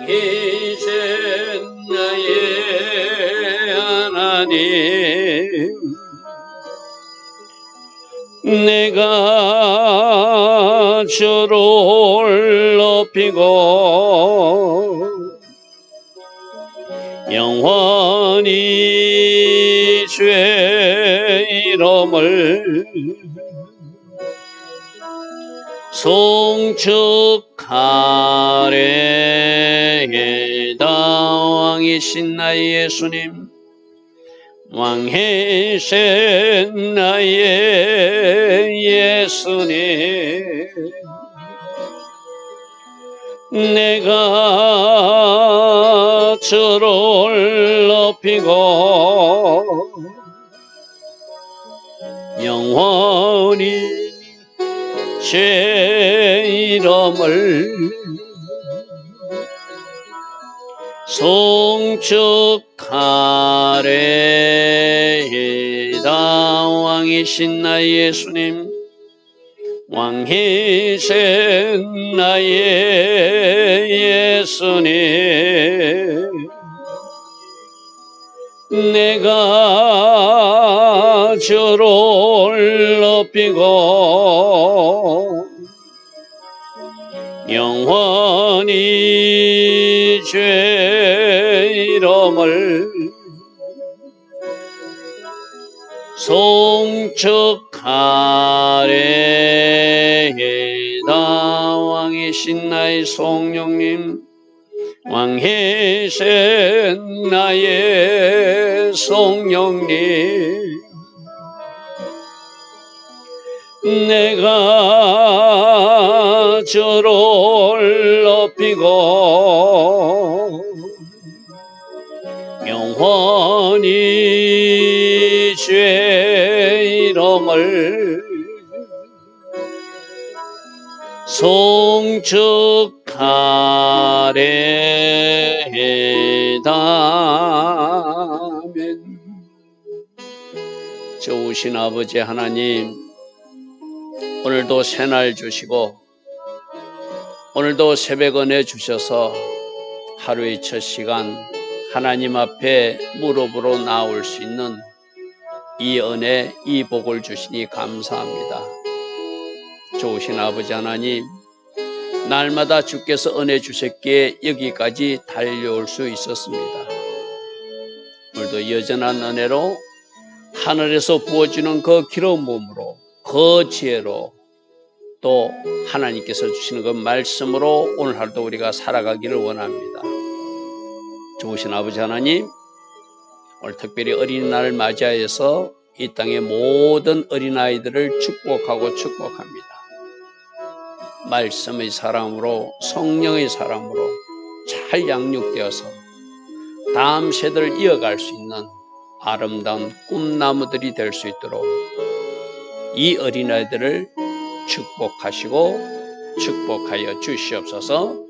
왕이신 나의 하나님, 내가 주를 높이고 영원히 주의 이름을 송축하리이다. 왕이신 나의 예수님, 왕이신 나의 예수님, 내가 주를 높이고 영원히 제 이름을 송축하리이다. 왕이신 나의 예수님, 왕이신 나의 예수님, 내가 주를 높이고 영원히 주의 이름을 송축하리이다. 왕이신 나의 성령님, 왕이신 나의 성령님, 내가 주를 높이고 영원히 주의 이름을 송축하리이다. 아멘. 좋으신 아버지 하나님, 오늘도 새날 주시고 오늘도 새벽 은혜 주셔서 하루의 첫 시간 하나님 앞에 무릎으로 나올 수 있는 이 은혜, 이 복을 주시니 감사합니다. 좋으신 아버지 하나님, 날마다 주께서 은혜 주셨기에 여기까지 달려올 수 있었습니다. 오늘도 여전한 은혜로 하늘에서 부어주는 그 기름 부음으로, 그 지혜로, 또 하나님께서 주시는 그 말씀으로 오늘 하루도 우리가 살아가기를 원합니다. 좋으신 아버지 하나님, 오늘 특별히 어린이날을 맞이하여서 이 땅의 모든 어린아이들을 축복하고 축복합니다. 말씀의 사람으로, 성령의 사람으로 잘 양육되어서 다음 세대를 이어갈 수 있는 아름다운 꿈나무들이 될 수 있도록 이 어린아이들을 축복하시고 축복하여 주시옵소서.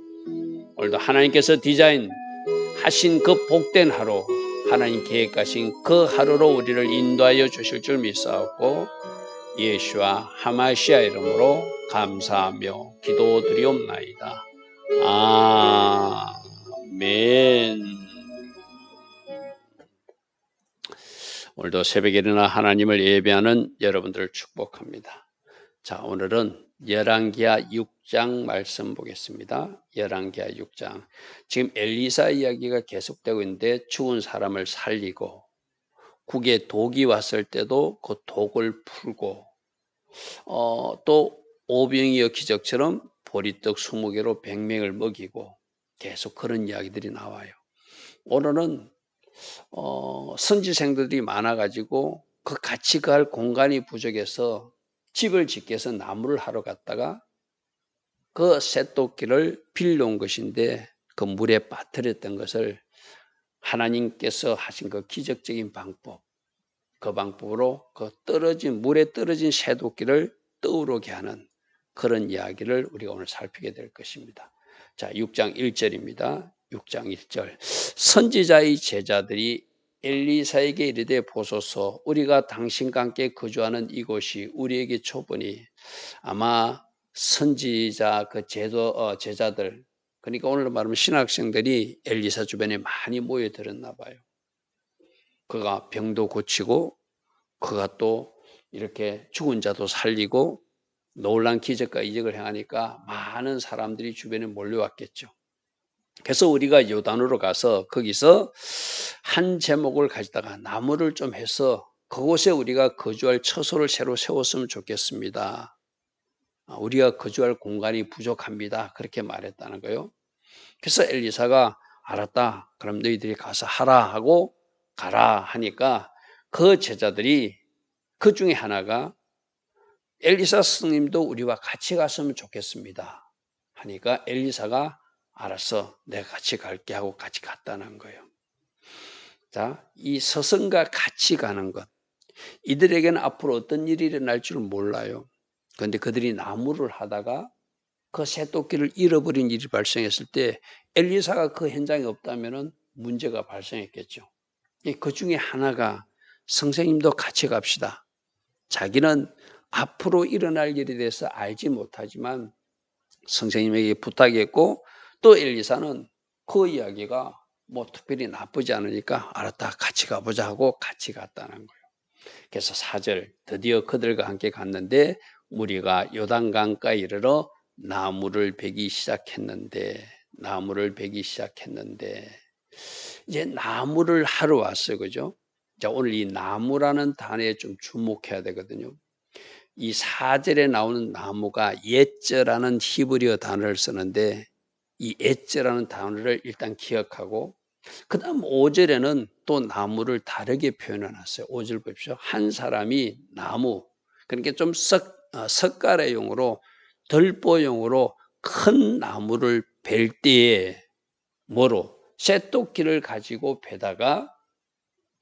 오늘도 하나님께서 디자인하신 그 복된 하루, 하나님 계획하신 그 하루로 우리를 인도하여 주실 줄 믿사옵고 예수와 하마시아 이름으로 감사하며 기도드리옵나이다. 아멘. 오늘도 새벽에 일어나 하나님을 예배하는 여러분들을 축복합니다. 자, 오늘은 열왕기하 6장 말씀 보겠습니다. 열왕기하 6장. 지금 엘리사 이야기가 계속되고 있는데 죽은 사람을 살리고 국에 독이 왔을 때도 그 독을 풀고 또 오병이어 기적처럼 보리떡 20개로 100명을 먹이고 계속 그런 이야기들이 나와요. 오늘은 선지생들이 많아가지고 그 같이 갈 공간이 부족해서 집을 짓기 위해서 나무를 하러 갔다가 그 쇠도끼를 빌려온 것인데 그 물에 빠뜨렸던 것을 하나님께서 하신 그 기적적인 방법, 그 방법으로 그 물에 떨어진 쇠도끼를 떠오르게 하는 그런 이야기를 우리가 오늘 살피게 될 것입니다. 자, 6장 1절입니다. 6장 1절. 선지자의 제자들이 엘리사에게 이르되 보소서, 우리가 당신과 함께 거주하는 이곳이 우리에게 좁으니 아마 선지자 그 제자들 그러니까 오늘 말하면 신학생들이 엘리사 주변에 많이 모여들었나 봐요. 그가 병도 고치고 그가 또 이렇게 죽은 자도 살리고 놀란 기적과 이적을 행하니까 많은 사람들이 주변에 몰려왔겠죠. 그래서 우리가 요단으로 가서 거기서 한 제목을 가지다가 나무를 좀 해서 그곳에 우리가 거주할 처소를 새로 세웠으면 좋겠습니다. 우리가 거주할 공간이 부족합니다. 그렇게 말했다는 거예요. 그래서 엘리사가 알았다. 그럼 너희들이 가서 하라 하고 가라 하니까 그 제자들이 그 중에 하나가 엘리사 스승님도 우리와 같이 갔으면 좋겠습니다. 하니까 엘리사가 알았어. 내가 같이 갈게 하고 같이 갔다는 거예요. 자, 이 스승과 같이 가는 것. 이들에게는 앞으로 어떤 일이 일어날 줄 몰라요. 그런데 그들이 나무를 하다가 그 새토끼를 잃어버린 일이 발생했을 때 엘리사가 그 현장에 없다면 문제가 발생했겠죠. 그 중에 하나가 선생님도 같이 갑시다. 자기는 앞으로 일어날 일에 대해서 알지 못하지만 선생님에게 부탁했고 또 엘리사는 그 이야기가 뭐 특별히 나쁘지 않으니까 알았다 같이 가보자 하고 같이 갔다는 거예요. 그래서 4절 드디어 그들과 함께 갔는데 무리가 요단강가에 이르러 나무를 베기 시작했는데 이제 나무를 하러 왔어요. 그죠? 자, 오늘 이 나무라는 단어에 좀 주목해야 되거든요. 이 4절에 나오는 나무가 예쩌라는 히브리어 단어를 쓰는데 이 예쩌라는 단어를 일단 기억하고 그 다음 5절에는 또 나무를 다르게 표현해 놨어요. 5절 보십시오. 한 사람이 나무, 그러니까 좀 석가래용으로 들보용으로 큰 나무를 벨 때에 뭐로? 쇠토끼를 가지고 베다가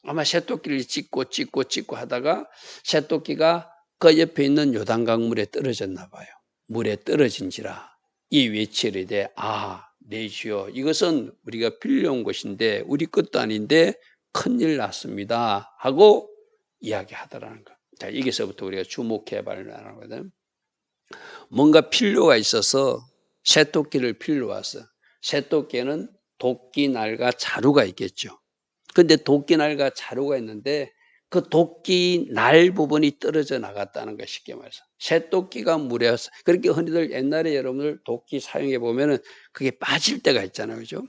아마 쇠토끼를 찍고 하다가 쇠토끼가 그 옆에 있는 요단강물에 떨어졌나 봐요. 물에 떨어진지라 이 외치를 대 내 주여 이것은 우리가 빌려온 것인데 우리 것도 아닌데 큰일 났습니다 하고 이야기하더라는 거. 자, 여기서부터 우리가 주목해 봐야 하는 거거든. 뭔가 필요가 있어서 쇠토끼를 빌려 왔어. 쇠토끼는 도끼, 날과 자루가 있겠죠. 근데 도끼, 날과 자루가 있는데 그 도끼 날 부분이 떨어져 나갔다는 거 쉽게 말해서. 쇠도끼가 물에 그렇게 흔히들 옛날에 여러분들 도끼 사용해 보면은 그게 빠질 때가 있잖아요. 그죠?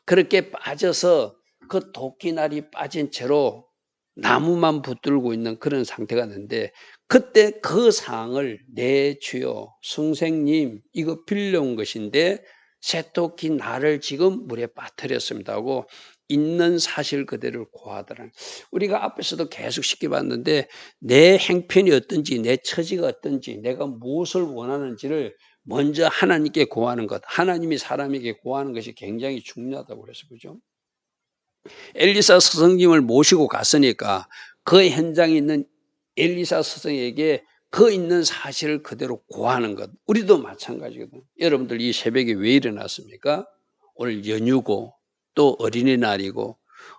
그렇게 빠져서 그 도끼 날이 빠진 채로 나무만 붙들고 있는 그런 상태가 있는데 그때 그 상황을 내 주여 선생님 이거 빌려온 것인데 쇠도끼 날을 지금 물에 빠뜨렸습니다 하고 있는 사실 그대로를 고하더라. 우리가 앞에서도 계속 쉽게 봤는데 내 행편이 어떤지 내 처지가 어떤지 내가 무엇을 원하는지를 먼저 하나님께 고하는 것, 하나님이 사람에게 고하는 것이 굉장히 중요하다고 그래서 그죠? 엘리사 스승님을 모시고 갔으니까 그 현장에 있는 엘리사 스승에게 그 있는 사실을 그대로 고하는 것. 우리도 마찬가지거든요. 여러분들 이 새벽에 왜 일어났습니까? 오늘 연휴고 또 어린이날이고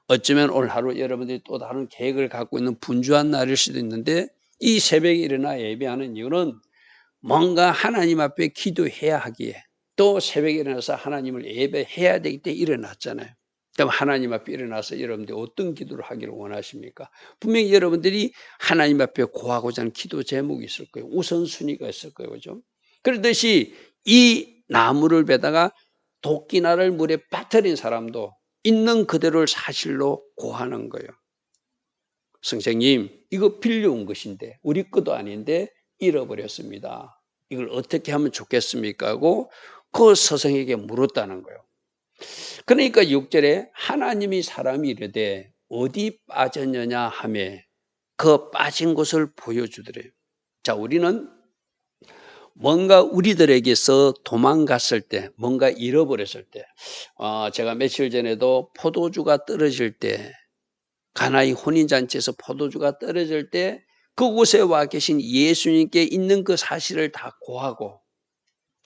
어쩌면 오늘 하루 여러분들이 또 다른 계획을 갖고 있는 분주한 날일 수도 있는데 이 새벽에 일어나 예배하는 이유는 뭔가 하나님 앞에 기도해야 하기에 또 새벽에 일어나서 하나님을 예배해야 되기 때문에 일어났잖아요. 그럼 하나님 앞에 일어나서 여러분들이 어떤 기도를 하기를 원하십니까? 분명히 여러분들이 하나님 앞에 고하고자 하는 기도 제목이 있을 거예요. 우선순위가 있을 거예요. 그죠? 그렇듯이 이 나무를 베다가 도끼날을 물에 빠뜨린 사람도 있는 그대로를 사실로 고하는 거예요. 선생님, 이거 빌려온 것인데 우리 것도 아닌데 잃어버렸습니다. 이걸 어떻게 하면 좋겠습니까? 하고 그 스승에게 물었다는 거예요. 그러니까 6절에 하나님이 사람이 이르되 어디 빠졌느냐 하매 그 빠진 곳을 보여주더래요. 자, 우리는 뭔가 우리들에게서 도망갔을 때, 뭔가 잃어버렸을 때, 제가 며칠 전에도 포도주가 떨어질 때, 가나의 혼인잔치에서 포도주가 떨어질 때, 그곳에 와 계신 예수님께 있는 그 사실을 다 고하고,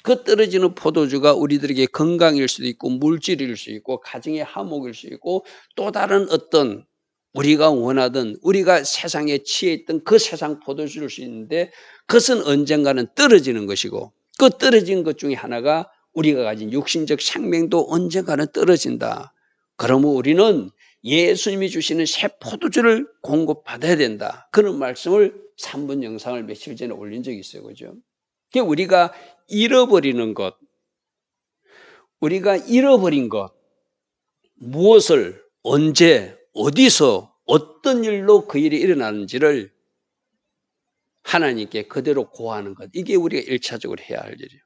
그 떨어지는 포도주가 우리들에게 건강일 수도 있고, 물질일 수 있고, 가정의 화목일 수 있고, 또 다른 어떤 우리가 원하던 우리가 세상에 취해 있던 그 세상 포도주일 수 있는데 그것은 언젠가는 떨어지는 것이고 그 떨어진 것 중에 하나가 우리가 가진 육신적 생명도 언젠가는 떨어진다. 그러면 우리는 예수님이 주시는 새 포도주를 공급받아야 된다. 그런 말씀을 3분 영상을 며칠 전에 올린 적이 있어요. 그죠? 우리가 잃어버리는 것, 우리가 잃어버린 것, 무엇을, 언제, 어디서, 어떤 일로 그 일이 일어나는지를 하나님께 그대로 고하는 것. 이게 우리가 1차적으로 해야 할 일이에요.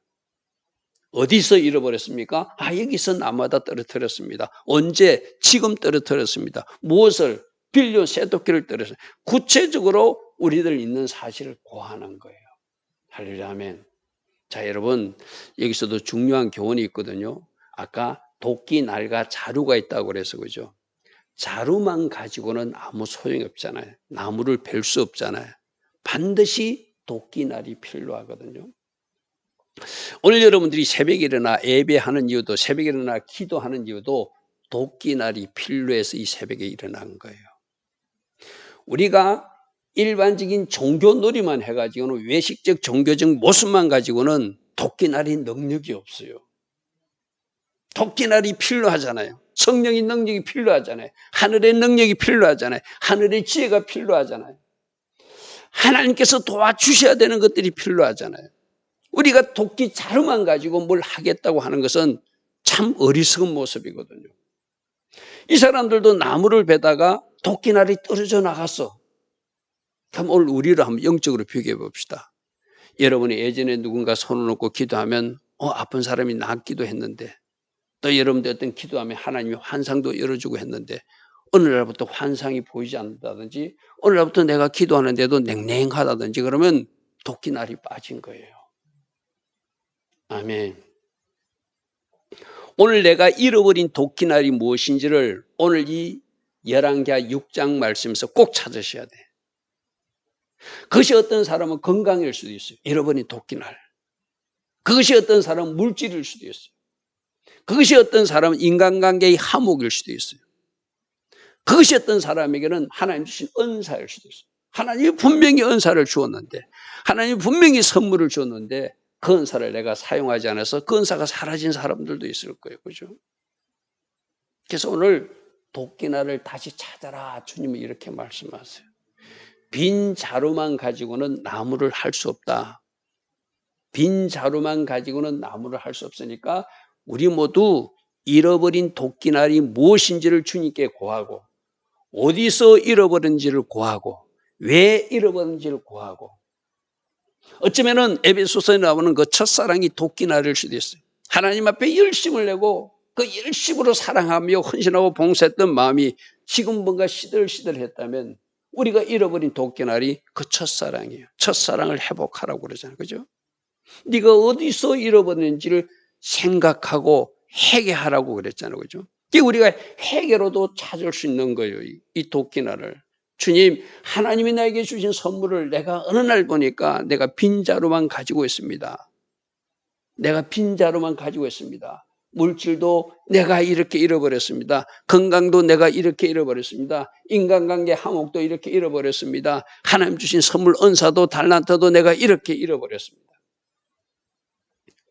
어디서 잃어버렸습니까? 여기서 나무하다 떨어뜨렸습니다. 언제? 지금 떨어뜨렸습니다. 무엇을? 빌려 새도끼를 떨어뜨렸습니다. 구체적으로 우리들 있는 사실을 고하는 거예요. 할렐루야 아멘. 자, 여러분, 여기서도 중요한 교훈이 있거든요. 아까 도끼, 날과 자루가 있다고 그래서 그죠? 자루만 가지고는 아무 소용이 없잖아요. 나무를 벨 수 없잖아요. 반드시 도끼, 날이 필요하거든요. 오늘 여러분들이 새벽에 일어나 예배하는 이유도, 새벽에 일어나 기도하는 이유도 도끼, 날이 필요해서 이 새벽에 일어난 거예요. 우리가 일반적인 종교놀이만 해가지고는, 외식적 종교적 모습만 가지고는 도끼, 날이 능력이 없어요. 도끼, 날이 필요하잖아요. 성령의 능력이 필요하잖아요. 하늘의 능력이 필요하잖아요. 하늘의 지혜가 필요하잖아요. 하나님께서 도와주셔야 되는 것들이 필요하잖아요. 우리가 도끼 자루만 가지고 뭘 하겠다고 하는 것은 참 어리석은 모습이거든요. 이 사람들도 나무를 베다가 도끼날이 떨어져 나갔어. 그럼 오늘 우리를 한번 영적으로 비교해 봅시다. 여러분이 예전에 누군가 손을 놓고 기도하면 아픈 사람이 낫기도 했는데, 또 여러분들 어떤 기도하면 하나님이 환상도 열어주고 했는데, 어느 날부터 환상이 보이지 않는다든지, 어느 날부터 내가 기도하는데도 냉랭하다든지 그러면 도끼날이 빠진 거예요. 아멘. 오늘 내가 잃어버린 도끼날이 무엇인지를 오늘 이 열왕기하 6장 말씀에서 꼭 찾으셔야 돼. 그것이 어떤 사람은 건강일 수도 있어요. 잃어버린 도끼날. 그것이 어떤 사람은 물질일 수도 있어요. 그것이 어떤 사람은 인간관계의 화목일 수도 있어요. 그것이 어떤 사람에게는 하나님 주신 은사일 수도 있어요. 하나님이 분명히 은사를 주었는데, 하나님이 분명히 선물을 줬는데 그 은사를 내가 사용하지 않아서 그 은사가 사라진 사람들도 있을 거예요. 그죠? 그래서 오늘 도끼날을 다시 찾아라. 주님이 이렇게 말씀하세요. 빈 자루만 가지고는 나무를 할 수 없다. 빈 자루만 가지고는 나무를 할 수 없으니까 우리 모두 잃어버린 도끼날이 무엇인지를 주님께 고하고, 어디서 잃어버린지를 고하고, 왜 잃어버린지를 고하고, 어쩌면은 에베소서에 나오는 그 첫사랑이 도끼날일 수도 있어요. 하나님 앞에 열심을 내고 그 열심으로 사랑하며 헌신하고 봉사했던 마음이 지금 뭔가 시들시들했다면 우리가 잃어버린 도끼날이 그 첫사랑이에요. 첫사랑을 회복하라고 그러잖아요. 그죠? 네가 어디서 잃어버렸는지를 생각하고 회개하라고 그랬잖아요. 그죠? 우리가 회개로도 찾을 수 있는 거예요. 이 도끼날을. 주님, 하나님이 나에게 주신 선물을 내가 어느 날 보니까 내가 빈자루만 가지고 있습니다. 내가 빈자루만 가지고 있습니다. 물질도 내가 이렇게 잃어버렸습니다. 건강도 내가 이렇게 잃어버렸습니다. 인간관계 화목도 이렇게 잃어버렸습니다. 하나님 주신 선물 은사도 달란트도 내가 이렇게 잃어버렸습니다.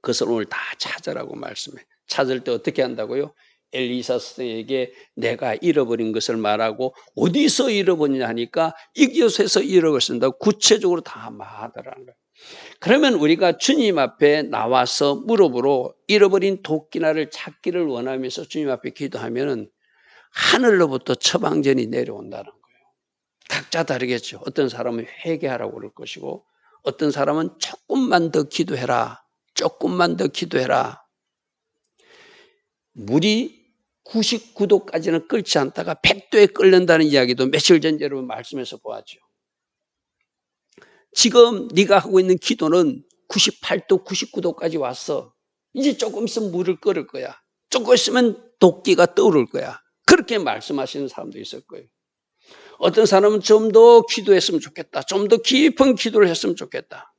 그것을 오늘 다 찾으라고 말씀해. 찾을 때 어떻게 한다고요? 엘리사 선생에게 내가 잃어버린 것을 말하고 어디서 잃어버리냐 하니까 이곳에서 잃어버렸습니다. 구체적으로 다 말하더라는 거예요. 그러면 우리가 주님 앞에 나와서 무릎으로 잃어버린 도끼날을 찾기를 원하면서 주님 앞에 기도하면 하늘로부터 처방전이 내려온다는 거예요. 각자 다르겠죠. 어떤 사람은 회개하라고 그럴 것이고, 어떤 사람은 조금만 더 기도해라. 조금만 더 기도해라. 물이 99도까지는 끓지 않다가 100도에 끓는다는 이야기도 며칠 전 여러분 말씀에서 보았죠. 지금 네가 하고 있는 기도는 98도, 99도까지 왔어. 이제 조금 있으면 물을 끓을 거야. 조금 있으면 도끼가 떠오를 거야. 그렇게 말씀하시는 사람도 있을 거예요. 어떤 사람은 좀 더 기도했으면 좋겠다. 좀 더 깊은 기도를 했으면 좋겠다.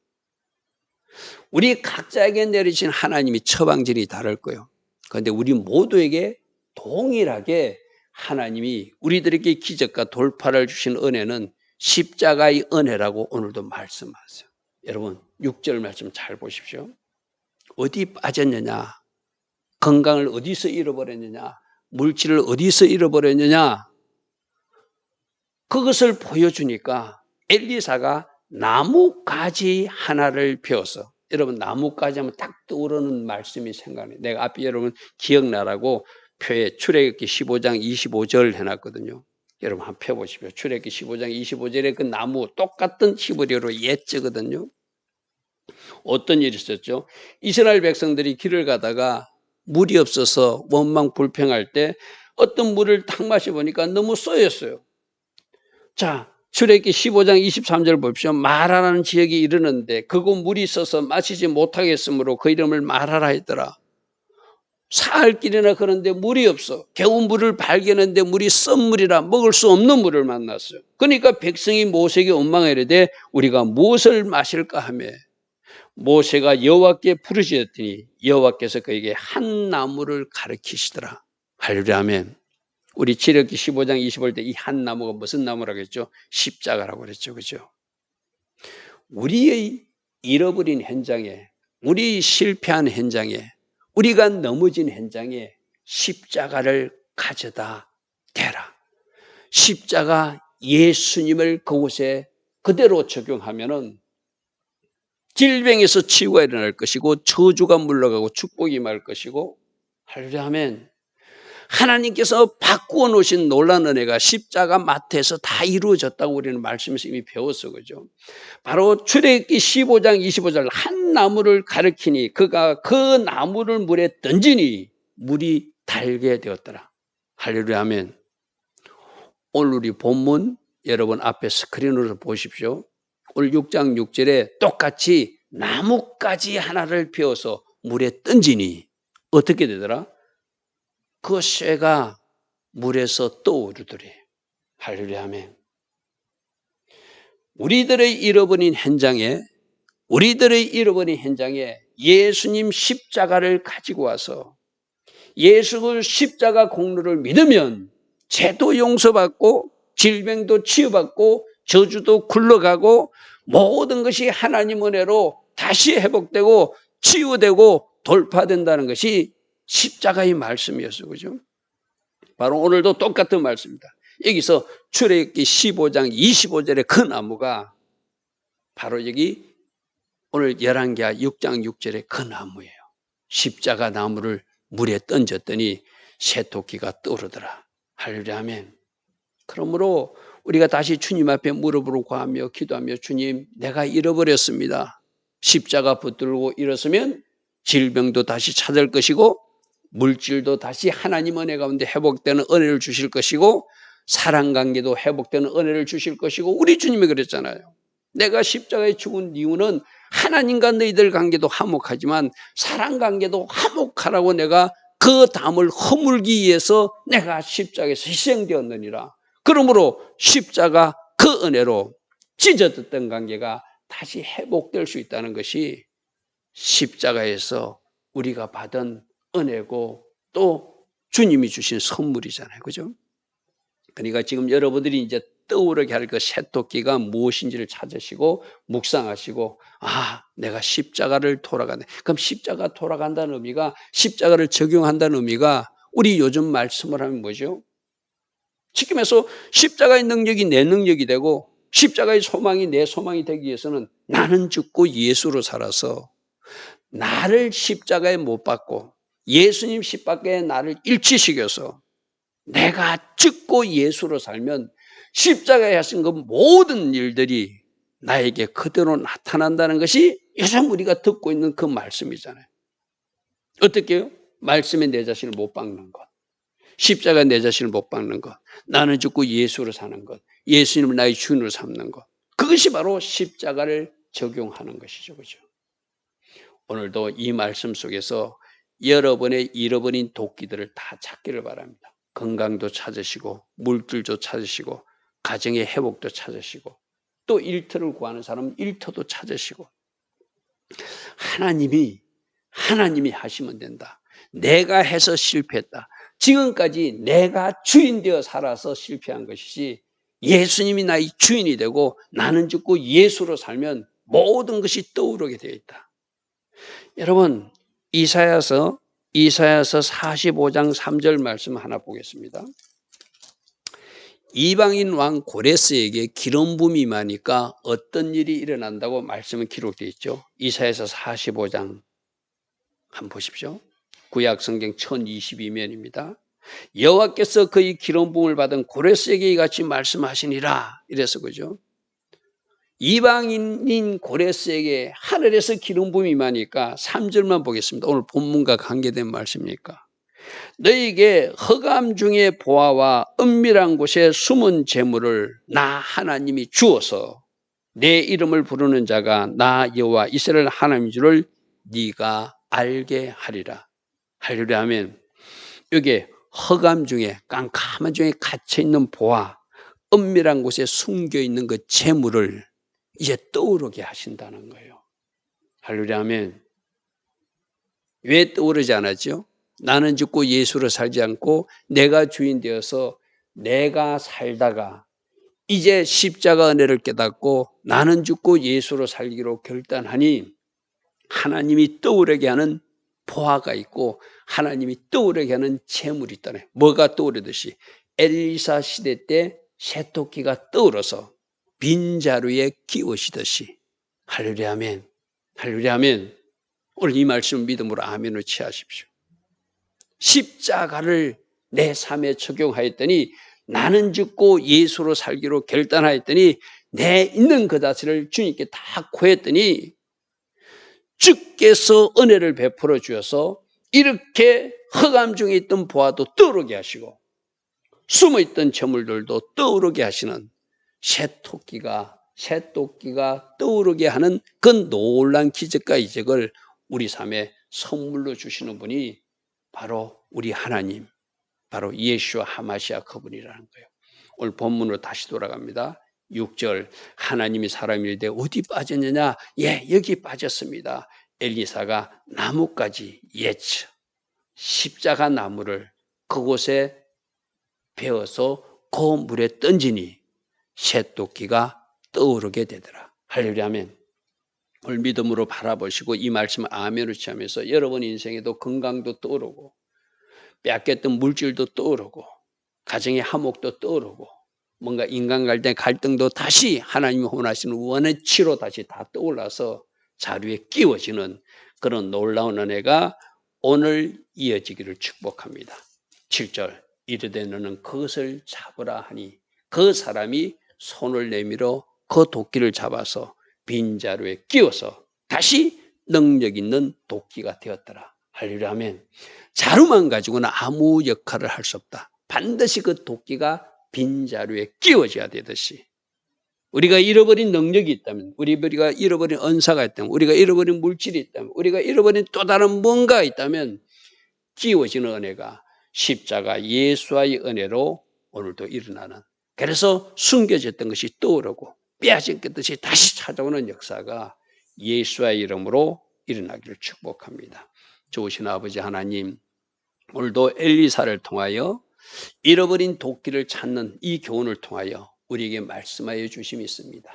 우리 각자에게 내리신 하나님이 처방전이 다를 거예요. 그런데 우리 모두에게 동일하게 하나님이 우리들에게 기적과 돌파를 주신 은혜는 십자가의 은혜라고 오늘도 말씀하세요. 여러분 6절 말씀 잘 보십시오. 어디 빠졌느냐? 건강을 어디서 잃어버렸느냐? 물질을 어디서 잃어버렸느냐? 그것을 보여주니까 엘리사가 나뭇가지 하나를 베어서, 여러분 나뭇가지 하면 딱 떠오르는 말씀이 생각나요. 내가 앞에 여러분 기억나라고 표에 출애굽기 15장 25절 해놨거든요. 여러분 한번 펴보십시오. 출애굽기 15장 25절에 그 나무 똑같은 히브리어로 예자거든요. 어떤 일이 있었죠? 이스라엘 백성들이 길을 가다가 물이 없어서 원망 불평할 때 어떤 물을 탁 마셔보니까 너무 쏘였어요. 자, 출애굽기 15장 23절 보십시오. 마라라는 지역에 이르는데 그곳 물이 있어서 마시지 못하겠으므로 그 이름을 마라라 했더라. 사흘 길이나 그런데 물이 없어. 겨우 물을 발견했는데 물이 썬물이라 먹을 수 없는 물을 만났어요. 그러니까 백성이 모세에게 원망하여 이르되 우리가 무엇을 마실까 하며 모세가 여호와께 부르짖었더니 여호와께서 그에게 한 나무를 가르치시더라. 할렐루야 아멘. 우리 출애굽기 15장 25절 때 이 한 나무가 무슨 나무라고 했죠? 십자가라고 그랬죠. 그죠? 우리의 잃어버린 현장에, 우리 실패한 현장에, 우리가 넘어진 현장에 십자가를 가져다 대라. 십자가 예수님을 그곳에 그대로 적용하면은 질병에서 치유가 일어날 것이고 저주가 물러가고 축복이 임할 것이고 할렐루야 아멘. 하나님께서 바꾸어 놓으신 놀라운 은혜가 십자가 마트에서 다 이루어졌다고 우리는 말씀에서 이미 배웠어. 그죠? 바로 출애굽기 15장 25절 한 나무를 가리키니 그가 그 나무를 물에 던지니 물이 달게 되었더라. 할렐루야 아멘. 오늘 우리 본문 여러분 앞에 스크린으로 보십시오. 오늘 6장 6절에 똑같이 나뭇가지 하나를 베어서 물에 던지니 어떻게 되더라? 그 쇠가 물에서 떠오르더래. 할렐루야 아멘. 우리들의 잃어버린 현장에 예수님 십자가를 가지고 와서 예수 십자가 공로를 믿으면 죄도 용서받고 질병도 치유받고 저주도 굴러가고 모든 것이 하나님 은혜로 다시 회복되고 치유되고 돌파된다는 것이 십자가의 말씀이었어요. 그죠? 바로 오늘도 똑같은 말씀입니다. 여기서 출애굽기 15장 25절의 그 나무가 바로 여기 오늘 열왕기하 6장 6절의 그 나무예요. 십자가 나무를 물에 던졌더니 새토끼가 떠오르더라. 할렐루야 아멘. 그러므로 우리가 다시 주님 앞에 무릎으로 구하며 기도하며 주님 내가 잃어버렸습니다. 십자가 붙들고 일어서면 질병도 다시 찾을 것이고 물질도 다시 하나님 은혜 가운데 회복되는 은혜를 주실 것이고 사랑관계도 회복되는 은혜를 주실 것이고 우리 주님이 그랬잖아요. 내가 십자가에 죽은 이유는 하나님과 너희들 관계도 화목하지만 사랑관계도 화목하라고 내가 그 담을 허물기 위해서 내가 십자가에서 희생되었느니라. 그러므로 십자가 그 은혜로 찢어졌던 관계가 다시 회복될 수 있다는 것이 십자가에서 우리가 받은 은혜고 또 주님이 주신 선물이잖아요. 그죠? 그러니까 지금 여러분들이 이제 떠오르게 할 그 새토끼가 무엇인지를 찾으시고 묵상하시고 내가 십자가를 돌아가네. 그럼 십자가 돌아간다는 의미가 십자가를 적용한다는 의미가 우리 요즘 말씀을 하면 뭐죠? 지금에서 십자가의 능력이 내 능력이 되고 십자가의 소망이 내 소망이 되기 위해서는 나는 죽고 예수로 살아서 나를 십자가에 못 박고 예수님 십자가에 나를 일치시켜서 내가 죽고 예수로 살면 십자가에 하신 그 모든 일들이 나에게 그대로 나타난다는 것이 요즘 우리가 듣고 있는 그 말씀이잖아요. 어떻게 해요? 말씀에 내 자신을 못 박는 것, 십자가에 내 자신을 못 박는 것, 나는 죽고 예수로 사는 것, 예수님을 나의 주인으로 삼는 것, 그것이 바로 십자가를 적용하는 것이죠. 그죠? 오늘도 이 말씀 속에서 여러분의 잃어버린 도끼들을 다 찾기를 바랍니다. 건강도 찾으시고 물질도 찾으시고 가정의 회복도 찾으시고 또 일터를 구하는 사람은 일터도 찾으시고 하나님이 하시면 된다. 내가 해서 실패했다. 지금까지 내가 주인 되어 살아서 실패한 것이지 예수님이 나의 주인이 되고 나는 죽고 예수로 살면 모든 것이 떠오르게 되어 있다. 여러분 이사야서 이사야서 45장 3절 말씀 하나 보겠습니다. 이방인 왕 고레스에게 기름 부음이 임하니까 어떤 일이 일어난다고 말씀은 기록되어 있죠. 이사야서 45장 한번 보십시오. 구약 성경 1022면입니다. 여호와께서 그의 기름 부음을 받은 고레스에게 이같이 말씀하시니라 이래서 그죠. 이방인인 고레스에게 하늘에서 기름 부음이 임하니까 3절만 보겠습니다. 오늘 본문과 관계된 말씀이니까. 너희에게 흑암 중에 보아와 은밀한 곳에 숨은 재물을 나 하나님이 주어서 내 이름을 부르는 자가 나 여호와 이스라엘 하나님인 줄을 네가 알게 하리라. 할렐루야 하면 여기에 흑암 중에 깜깜한 중에 갇혀있는 보아 은밀한 곳에 숨겨있는 그 재물을 이제 떠오르게 하신다는 거예요. 할렐루야 하면 왜 떠오르지 않았죠? 나는 죽고 예수로 살지 않고 내가 주인 되어서 내가 살다가 이제 십자가 은혜를 깨닫고 나는 죽고 예수로 살기로 결단하니 하나님이 떠오르게 하는 보화가 있고 하나님이 떠오르게 하는 재물이 있다네. 뭐가 떠오르듯이 엘리사 시대 때 새토끼가 떠오르서 빈자루에 끼우시듯이. 할렐루야 아멘. 할렐루야 아멘. 오늘 이 말씀 믿음으로 아멘을 취하십시오. 십자가를 내 삶에 적용하였더니 나는 죽고 예수로 살기로 결단하였더니 내 있는 그 자체를 주님께 다 고했더니 주께서 은혜를 베풀어 주셔서 이렇게 흑암 중에 있던 보아도 떠오르게 하시고 숨어있던 재물들도 떠오르게 하시는 새토끼가 떠오르게 하는 그 놀라운 기적과 이적을 우리 삶에 선물로 주시는 분이 바로 우리 하나님, 바로 예수와 하마시아 그분이라는 거예요. 오늘 본문으로 다시 돌아갑니다. 6절 하나님이 사람일 때 어디 빠졌느냐? 예, 여기 빠졌습니다. 엘리사가 나뭇가지 예처 십자가 나무를 그곳에 베어서 그 물에 던지니 새토끼가 떠오르게 되더라. 할렐루야 아멘. 오늘 믿음으로 바라보시고 이 말씀을 아멘으로 취하면서 여러분 인생에도 건강도 떠오르고 빼앗겼던 물질도 떠오르고 가정의 화목도 떠오르고 뭔가 인간관계 갈등도 다시 하나님이 원하시는 원의치로 다시 다 떠올라서 자리에 끼워지는 그런 놀라운 은혜가 오늘 이어지기를 축복합니다. 7절 이르되 너는 그것을 잡으라 하니 그 사람이 손을 내밀어 그 도끼를 잡아서 빈자루에 끼워서 다시 능력 있는 도끼가 되었더라. 할렐루야 아멘. 자루만 가지고는 아무 역할을 할 수 없다. 반드시 그 도끼가 빈자루에 끼워져야 되듯이 우리가 잃어버린 능력이 있다면 우리가 잃어버린 은사가 있다면 우리가 잃어버린 물질이 있다면 우리가 잃어버린 또 다른 뭔가가 있다면 끼워지는 은혜가 십자가 예수와의 은혜로 오늘도 일어나는 그래서 숨겨졌던 것이 떠오르고 빼앗긴 것이 다시 찾아오는 역사가 예수와의 이름으로 일어나기를 축복합니다. 좋으신 아버지 하나님 오늘도 엘리사를 통하여 잃어버린 도끼를 찾는 이 교훈을 통하여 우리에게 말씀하여 주심이 있습니다.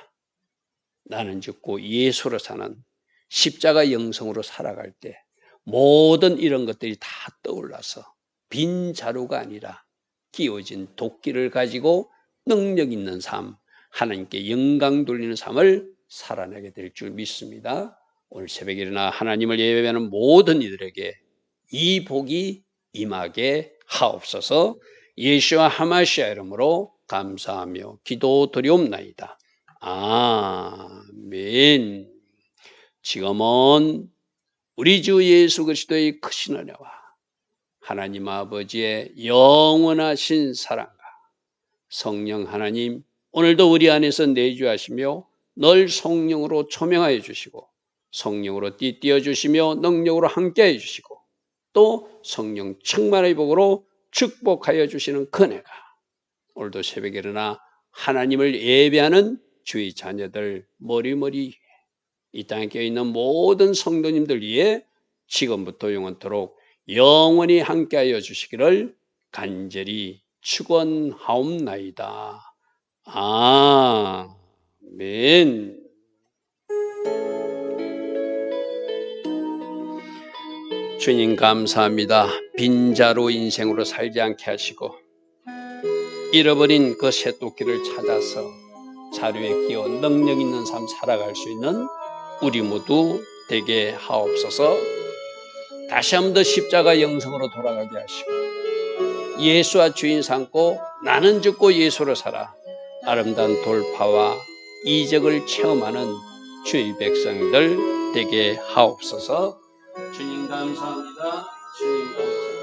나는 죽고 예수로 사는 십자가 영성으로 살아갈 때 모든 이런 것들이 다 떠올라서 빈 자루가 아니라 끼워진 도끼를 가지고 능력 있는 삶, 하나님께 영광 돌리는 삶을 살아내게 될 줄 믿습니다. 오늘 새벽에 일어나 하나님을 예배하는 모든 이들에게 이 복이 임하게 하옵소서. 예수와 하마시아 이름으로 감사하며 기도드리옵나이다. 아멘. 지금은 우리 주 예수 그리스도의 크신 은혜와 하나님 아버지의 영원하신 사랑과 성령 하나님 오늘도 우리 안에서 내주하시며 늘 성령으로 초명하여 주시고 성령으로 띠띠어 주시며 능력으로 함께해 주시고 또 성령 충만의 복으로 축복하여 주시는 그네가 오늘도 새벽에 일어나 하나님을 예배하는 주의 자녀들 머리머리 이 땅에 껴있는 모든 성도님들 위해 지금부터 영원토록 영원히 함께하여 주시기를 간절히 축원하옵나이다. 아멘. 주님 감사합니다. 빈자로 인생으로 살지 않게 하시고 잃어버린 그 새토끼를 찾아서 자료에 끼워 능력 있는 삶 살아갈 수 있는 우리 모두 되게 하옵소서. 다시 한 번 더 십자가 영성으로 돌아가게 하시고 예수와 주인 삼고 나는 죽고 예수로 살아 아름다운 돌파와 이적을 체험하는 주의 백성들 되게 하옵소서. 주님 감사합니다. 주님 감사합니다.